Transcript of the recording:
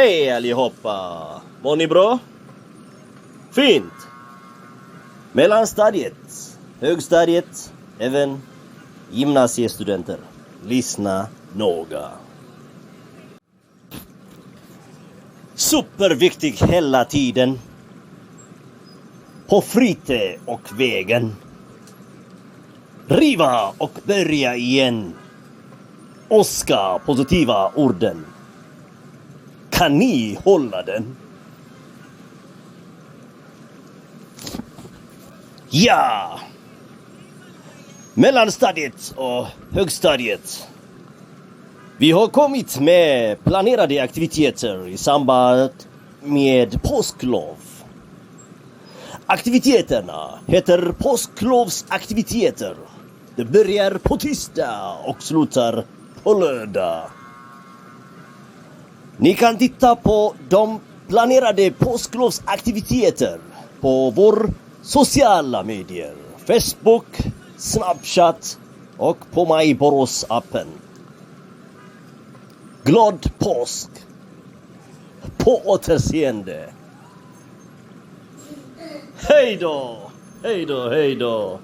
Hej allihopa! Mår ni bra? Fint! Mellanstadiet, högstadiet, även gymnasiestudenter. Lyssna noga. Superviktig hela tiden. På fritid och vägen. Riva och börja igen. Oska positiva orden. Kan ni hålla den? Ja! Mellanstadiet och högstadiet. Vi har kommit med planerade aktiviteter i samband med påsklov. Aktiviteterna heter Påsklovsaktiviteter. Det börjar på tisdag och slutar på lördag. Ni kan titta på de planerade påsklovsaktiviteter på vår sociala medier. Facebook, Snapchat och på My Borås-appen. Glad påsk! På återseende! Hej då! Hej då, hej då!